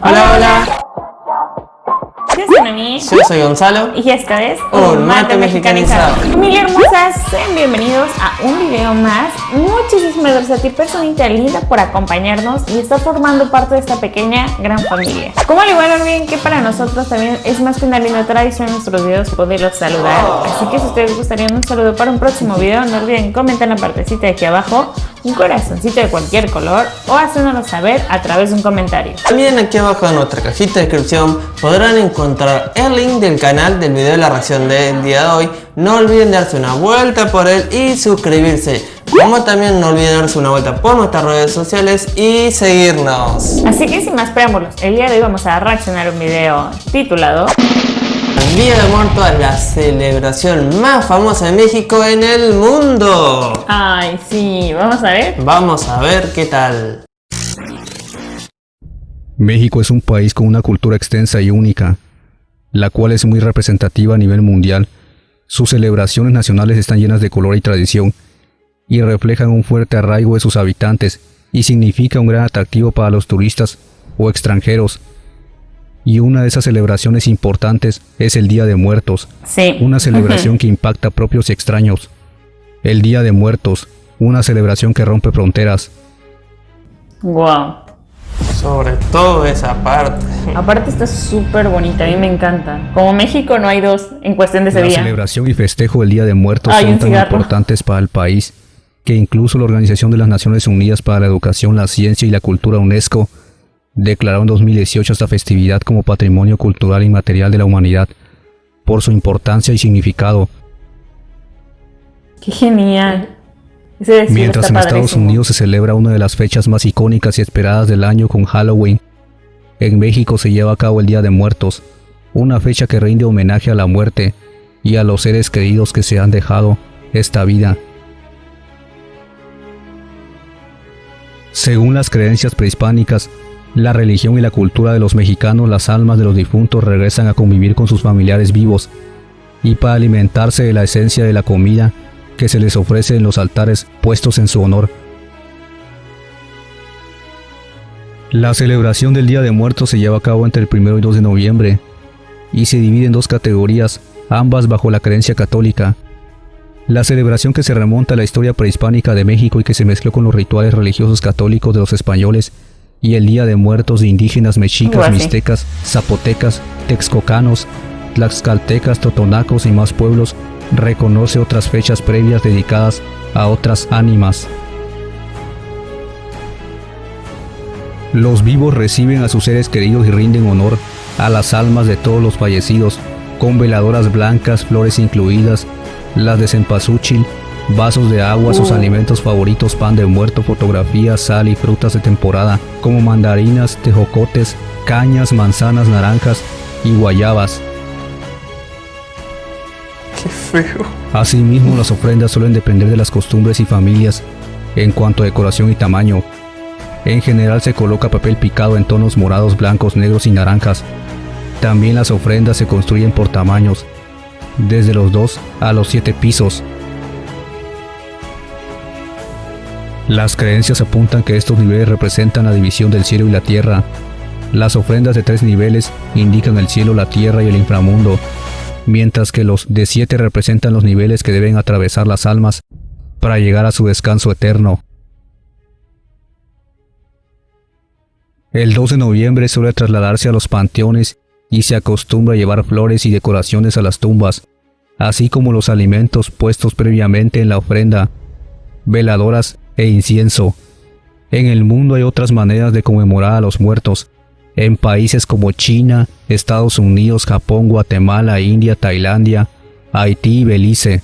Hola, hola. Yo soy Noemí. Yo soy Gonzalo. Y esto es Un mate mexicanizado. Familia hermosa, sean bienvenidos a un video más. Muchísimas gracias a ti, personita linda, por acompañarnos y estar formando parte de esta pequeña gran familia. Como al igual olviden que para nosotros también es más que una linda tradición en nuestros videos poderlos saludar. Así que si ustedes gustarían un saludo para un próximo video, no olviden comentar en la partecita de aquí abajo un corazoncito de cualquier color o hacérnoslo saber a través de un comentario. También aquí abajo en nuestra cajita de descripción podrán encontrar el link del canal del video de la reacción del día de hoy. No olviden darse una vuelta por él y suscribirse. Como también no olviden darse una vuelta por nuestras redes sociales y seguirnos. Así que sin más preámbulos, el día de hoy vamos a reaccionar a un video titulado El Día de Muertos es la celebración más famosa de México en el mundo. Ay, sí, vamos a ver. Vamos a ver qué tal. México es un país con una cultura extensa y única, la cual es muy representativa a nivel mundial. Sus celebraciones nacionales están llenas de color y tradición, y reflejan un fuerte arraigo de sus habitantes, y significa un gran atractivo para los turistas o extranjeros. Y una de esas celebraciones importantes es el Día de Muertos, Sí. una celebración que impacta a propios y extraños. El Día de Muertos, una celebración que rompe fronteras. Wow. Sobre todo esa parte. Aparte está súper bonita, a mí me encanta. Como México no hay dos en cuestión de ese La día. celebración y festejo del Día de Muertos Ay, son un tan cigarro. importantes para el país que incluso la Organización de las Naciones Unidas para la Educación, la Ciencia y la Cultura, UNESCO, declaró en 2018 esta festividad como Patrimonio Cultural Inmaterial de la Humanidad por su importancia y significado. Qué genial. Ese desfile Mientras está en Estados padrísimo. Unidos se celebra una de las fechas más icónicas y esperadas del año con Halloween, en México se lleva a cabo el Día de Muertos, una fecha que rinde homenaje a la muerte y a los seres queridos que se han dejado esta vida. Según las creencias prehispánicas, la religión y la cultura de los mexicanos, las almas de los difuntos regresan a convivir con sus familiares vivos y para alimentarse de la esencia de la comida que se les ofrece en los altares puestos en su honor. La celebración del Día de Muertos se lleva a cabo entre el 1 y 2 de noviembre y se divide en dos categorías, ambas bajo la creencia católica. La celebración que se remonta a la historia prehispánica de México y que se mezcló con los rituales religiosos católicos de los españoles, y el Día de Muertos de indígenas mexicas, Así. mixtecas, zapotecas, texcocanos, tlaxcaltecas, totonacos y más pueblos, reconoce otras fechas previas dedicadas a otras ánimas. Los vivos reciben a sus seres queridos y rinden honor a las almas de todos los fallecidos, con veladoras blancas, flores incluidas, las de cempasúchil, vasos de agua, sus alimentos favoritos, pan de muerto, fotografías, sal y frutas de temporada, como mandarinas, tejocotes, cañas, manzanas, naranjas y guayabas. Qué feo. Asimismo, las ofrendas suelen depender de las costumbres y familias en cuanto a decoración y tamaño. En general se coloca papel picado en tonos morados, blancos, negros y naranjas. También las ofrendas se construyen por tamaños, desde los 2 a los 7 pisos. Las creencias apuntan que estos niveles representan la división del cielo y la tierra. Las ofrendas de 3 niveles indican el cielo, la tierra y el inframundo, mientras que los de 7 representan los niveles que deben atravesar las almas para llegar a su descanso eterno. El 2 de noviembre suele trasladarse a los panteones y se acostumbra a llevar flores y decoraciones a las tumbas, así como los alimentos puestos previamente en la ofrenda, veladoras e incienso. En el mundo hay otras maneras de conmemorar a los muertos, en países como China, Estados Unidos, Japón, Guatemala, India, Tailandia, Haití y Belice,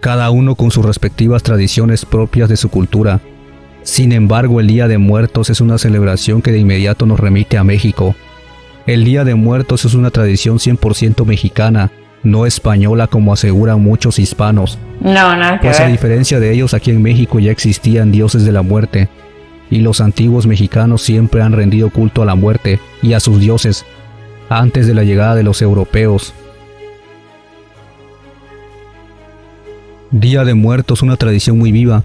cada uno con sus respectivas tradiciones propias de su cultura. Sin embargo, el Día de Muertos es una celebración que de inmediato nos remite a México. El Día de Muertos es una tradición 100% mexicana, no española como aseguran muchos hispanos. No, nada que Pues a ver. diferencia de ellos, aquí en México ya existían dioses de la muerte, y los antiguos mexicanos siempre han rendido culto a la muerte y a sus dioses, antes de la llegada de los europeos. Día de Muertos, una tradición muy viva,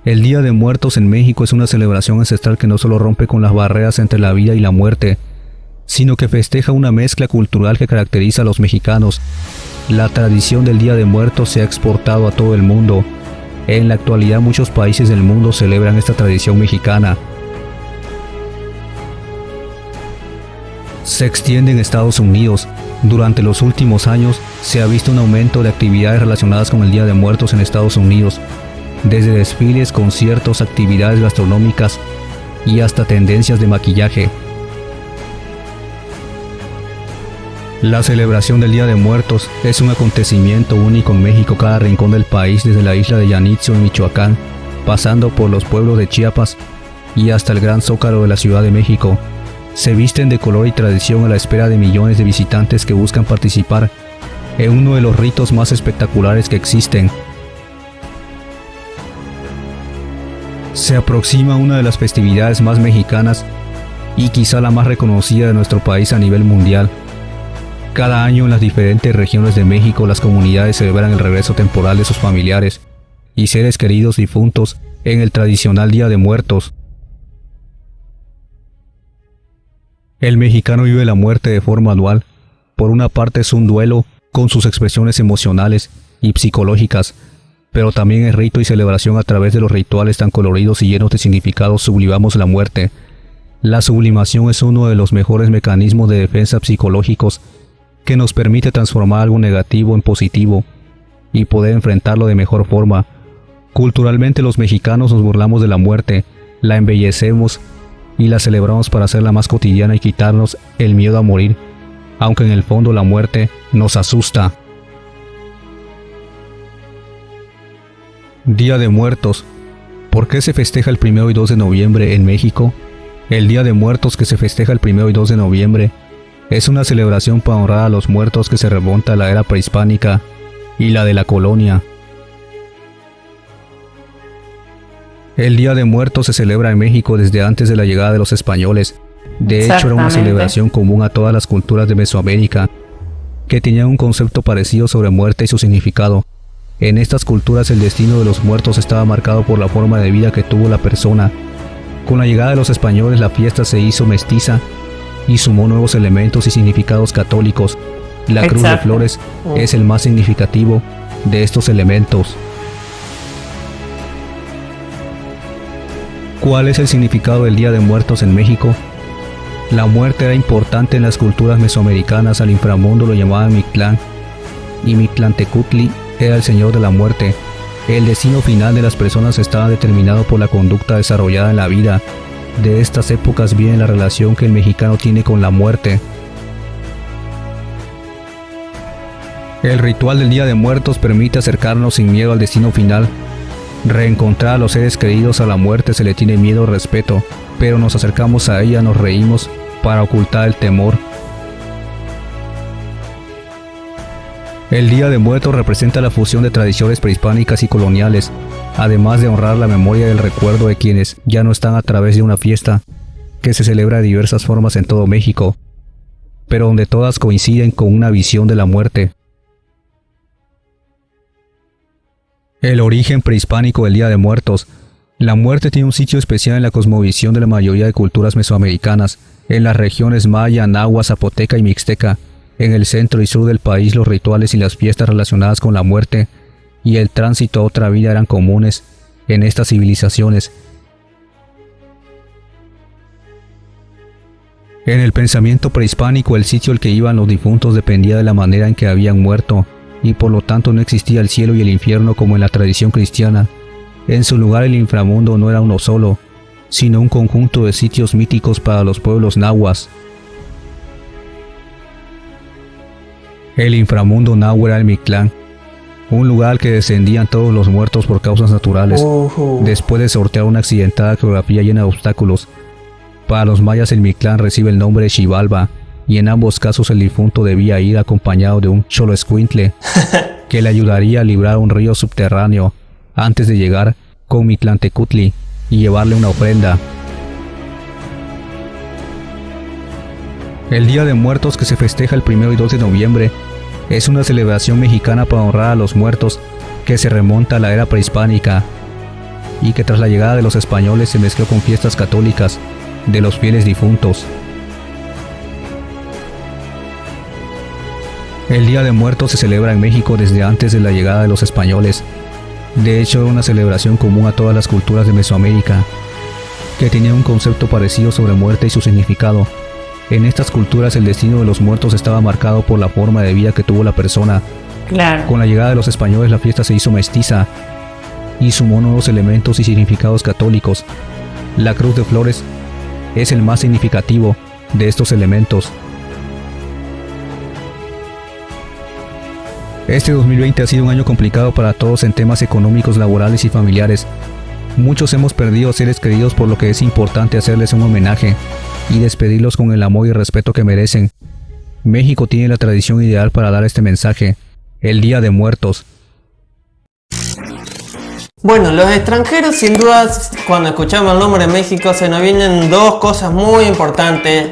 El Día de Muertos en México es una celebración ancestral que no solo rompe con las barreras entre la vida y la muerte, sino que festeja una mezcla cultural que caracteriza a los mexicanos. La tradición del Día de Muertos se ha exportado a todo el mundo. En la actualidad muchos países del mundo celebran esta tradición mexicana. Se extiende en Estados Unidos. Durante los últimos años se ha visto un aumento de actividades relacionadas con el Día de Muertos en Estados Unidos, desde desfiles, conciertos, actividades gastronómicas y hasta tendencias de maquillaje. La celebración del Día de Muertos es un acontecimiento único en México. Cada rincón del país, desde la isla de Yanitzio en Michoacán, pasando por los pueblos de Chiapas y hasta el Gran Zócalo de la Ciudad de México, se visten de color y tradición a la espera de millones de visitantes que buscan participar en uno de los ritos más espectaculares que existen. Se aproxima una de las festividades más mexicanas y quizá la más reconocida de nuestro país a nivel mundial. Cada año en las diferentes regiones de México las comunidades celebran el regreso temporal de sus familiares y seres queridos difuntos en el tradicional Día de Muertos. El mexicano vive la muerte de forma dual. Por una parte es un duelo con sus expresiones emocionales y psicológicas, pero también es rito y celebración. A través de los rituales tan coloridos y llenos de significados sublimamos la muerte. La sublimación es uno de los mejores mecanismos de defensa psicológicos que nos permite transformar algo negativo en positivo y poder enfrentarlo de mejor forma. Culturalmente los mexicanos nos burlamos de la muerte, la embellecemos y la celebramos para hacerla más cotidiana y quitarnos el miedo a morir, aunque en el fondo la muerte nos asusta. Día de Muertos. ¿Por qué se festeja el 1 y 2 de noviembre en México? El Día de Muertos, que se festeja el 1 y 2 de noviembre, es una celebración para honrar a los muertos que se remonta a la era prehispánica y la de la colonia. El Día de Muertos se celebra en México desde antes de la llegada de los españoles. De hecho, era una celebración común a todas las culturas de Mesoamérica, que tenían un concepto parecido sobre muerte y su significado. En estas culturas el destino de los muertos estaba marcado por la forma de vida que tuvo la persona. Con la llegada de los españoles la fiesta se hizo mestiza y sumó nuevos elementos y significados católicos. La cruz de flores es el más significativo de estos elementos. ¿Cuál es el significado del Día de Muertos en México? La muerte era importante en las culturas mesoamericanas. Al inframundo lo llamaban Mictlán, y Mictlantecutli era el señor de la muerte. El destino final de las personas estaba determinado por la conducta desarrollada en la vida. De estas épocas viene la relación que el mexicano tiene con la muerte. El ritual del Día de Muertos permite acercarnos sin miedo al destino final. Reencontrar a los seres queridos. A la muerte se le tiene miedo o respeto, pero nos acercamos a ella, nos reímos para ocultar el temor. El Día de Muertos representa la fusión de tradiciones prehispánicas y coloniales, además de honrar la memoria y el recuerdo de quienes ya no están, a través de una fiesta que se celebra de diversas formas en todo México, pero donde todas coinciden con una visión de la muerte. El origen prehispánico del Día de Muertos. La muerte tiene un sitio especial en la cosmovisión de la mayoría de culturas mesoamericanas. En las regiones maya, nahua, zapoteca y mixteca, en el centro y sur del país, los rituales y las fiestas relacionadas con la muerte y el tránsito a otra vida eran comunes en estas civilizaciones. En el pensamiento prehispánico, el sitio al que iban los difuntos dependía de la manera en que habían muerto, y por lo tanto no existía el cielo y el infierno como en la tradición cristiana. En su lugar, el inframundo no era uno solo, sino un conjunto de sitios míticos para los pueblos nahuas. El inframundo náhuatl era el Mictlán, un lugar al que descendían todos los muertos por causas naturales, después de sortear una accidentada geografía llena de obstáculos. Para los mayas el Mictlán recibe el nombre de Xibalba, y en ambos casos el difunto debía ir acompañado de un xoloescuintle que le ayudaría a librar un río subterráneo antes de llegar con Mictlantecutli y llevarle una ofrenda. El Día de Muertos, que se festeja el 1 y 2 de noviembre, es una celebración mexicana para honrar a los muertos que se remonta a la era prehispánica. y que tras la llegada de los españoles se mezcló con fiestas católicas de los fieles difuntos. El Día de Muertos se celebra en México desde antes de la llegada de los españoles. De hecho, era una celebración común a todas las culturas de Mesoamérica, que tenían un concepto parecido sobre muerte y su significado. En estas culturas el destino de los muertos estaba marcado por la forma de vida que tuvo la persona. Claro. Con la llegada de los españoles la fiesta se hizo mestiza y sumó nuevos elementos y significados católicos. La cruz de flores es el más significativo de estos elementos. Este 2020 ha sido un año complicado para todos en temas económicos, laborales y familiares. Muchos hemos perdido seres queridos, por lo que es importante hacerles un homenaje y despedirlos con el amor y respeto que merecen. México tiene la tradición ideal para dar este mensaje: el Día de Muertos. Bueno, los extranjeros sin duda, cuando escuchamos el nombre de México, se nos vienen dos cosas muy importantes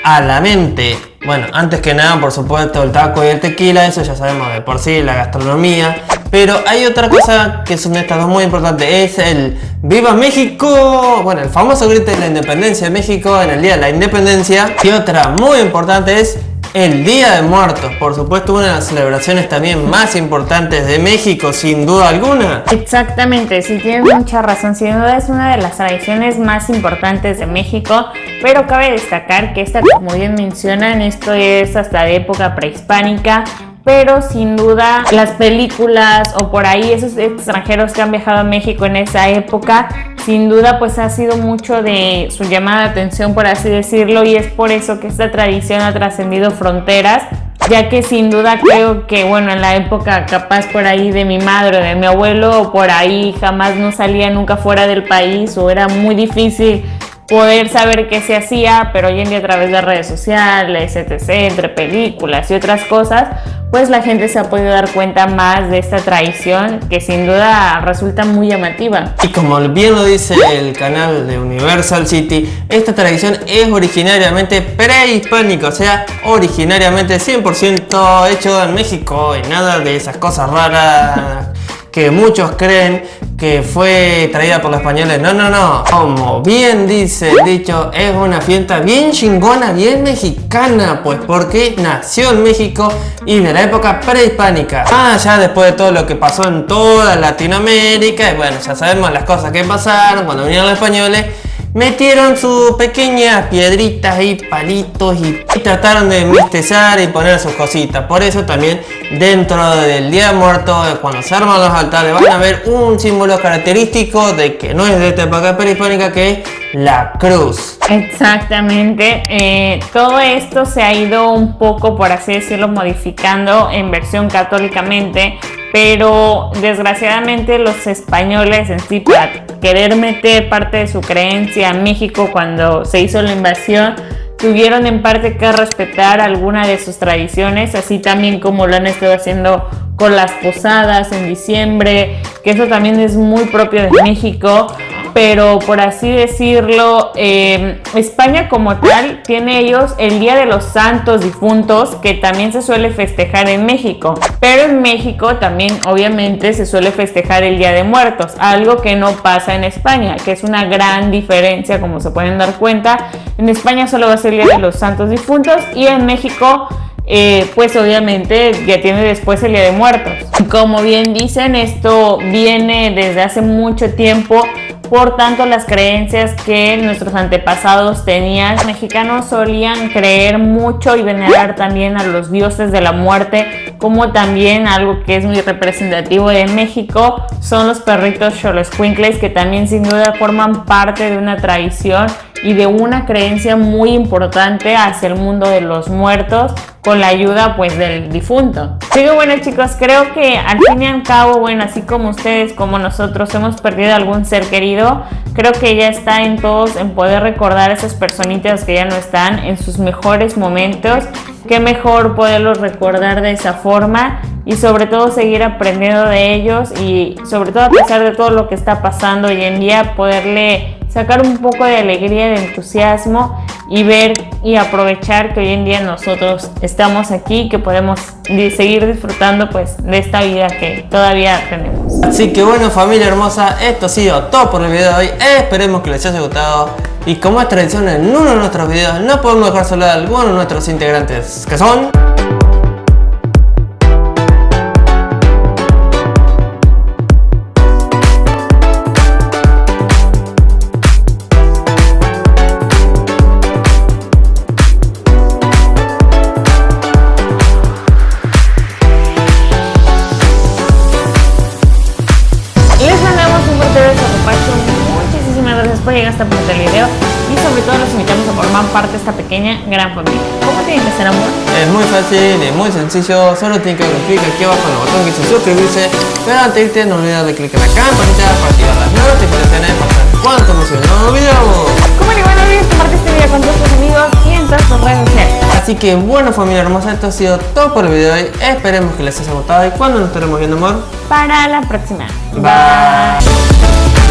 a la mente. Bueno, antes que nada, por supuesto, el taco y el tequila, eso ya sabemos de por sí, la gastronomía. Pero hay otra cosa que son estas dos muy importantes, es el ¡Viva México! Bueno, el famoso grito de la independencia de México en el Día de la Independencia. Y otra muy importante es el Día de Muertos, por supuesto una de las celebraciones también más importantes de México, sin duda alguna. Exactamente, sí, tienes mucha razón, sin duda es una de las tradiciones más importantes de México, pero cabe destacar que esta, como bien mencionan, esto es hasta de época prehispánica, pero sin duda las películas o por ahí esos extranjeros que han viajado a México en esa época, sin duda pues ha sido mucho de su llamada de atención, por así decirlo, y es por eso que esta tradición ha trascendido fronteras, ya que sin duda creo que, bueno, en la época capaz por ahí de mi madre o de mi abuelo, o por ahí jamás no salía nunca fuera del país o era muy difícil poder saber qué se hacía, pero hoy en día a través de redes sociales, etc., entre películas y otras cosas, pues la gente se ha podido dar cuenta más de esta tradición que sin duda resulta muy llamativa. Y como bien lo dice el canal de Universal City, esta tradición es originariamente prehispánica, o sea, originariamente 100% hecho en México y nada de esas cosas raras que muchos creen que fue traída por los españoles. No, no, no. Como bien dice el dicho, es una fiesta bien chingona, bien mexicana, pues porque nació en México y de la época prehispánica. Ya después de todo lo que pasó en toda Latinoamérica, y bueno, ya sabemos las cosas que pasaron cuando vinieron los españoles. Metieron sus pequeñas piedritas y palitos y trataron de mestizar y poner sus cositas. Por eso también dentro del Día de Muertos, cuando se arman los altares, van a ver un símbolo característico de que no es de esta época prehispánica, que es la cruz. Exactamente, todo esto se ha ido un poco, por así decirlo, modificando en versión católicamente, pero desgraciadamente los españoles en sí, para querer meter parte de su creencia a México cuando se hizo la invasión, tuvieron en parte que respetar alguna de sus tradiciones, así también como lo han estado haciendo con las posadas en diciembre, que eso también es muy propio de México. Pero por así decirlo, España como tal tiene ellos el Día de los Santos Difuntos, que también se suele festejar en México, pero en México también obviamente se suele festejar el Día de Muertos, algo que no pasa en España, que es una gran diferencia, como se pueden dar cuenta. En España solo va a ser el Día de los Santos Difuntos y en México pues obviamente ya tiene después el Día de Muertos. Como bien dicen, esto viene desde hace mucho tiempo. Por tanto, las creencias que nuestros antepasados tenían, los mexicanos solían creer mucho y venerar también a los dioses de la muerte, como también algo que es muy representativo de México son los perritos xoloescuincles, que también sin duda forman parte de una tradición y de una creencia muy importante hacia el mundo de los muertos, con la ayuda pues del difunto. Así que bueno, chicos, creo que al fin y al cabo, bueno, así como ustedes, como nosotros hemos perdido algún ser querido, creo que ya está en todos en poder recordar a esas personitas que ya no están en sus mejores momentos. Qué mejor poderlos recordar de esa forma y sobre todo seguir aprendiendo de ellos, y sobre todo a pesar de todo lo que está pasando hoy en día, poderle sacar un poco de alegría, de entusiasmo y ver y aprovechar que hoy en día nosotros estamos aquí, que podemos seguir disfrutando pues de esta vida que todavía tenemos. Así que bueno, familia hermosa, esto ha sido todo por el video de hoy. Esperemos que les haya gustado. Y como es tradición en uno de nuestros videos, no podemos dejar solo a algunos de nuestros integrantes, que son... Muchísimas gracias por llegar hasta el punto del video y sobre todo los invitamos a formar parte de esta pequeña gran familia. ¿Cómo tiene que ser, amor? Es muy fácil y muy sencillo, solo tienen que dar un clic aquí abajo en el botón que dice suscribirse, pero antes de irte no olvides de clicar en la campanita para activar las notificaciones para saber cuánto nos videos. Como igual no olvides compartir este video con todos tus amigos y en todas tus redes sociales. Así que bueno, familia hermosa, esto ha sido todo por el video de hoy. Esperemos que les haya gustado y cuando nos estaremos viendo, amor. Para la próxima. Bye.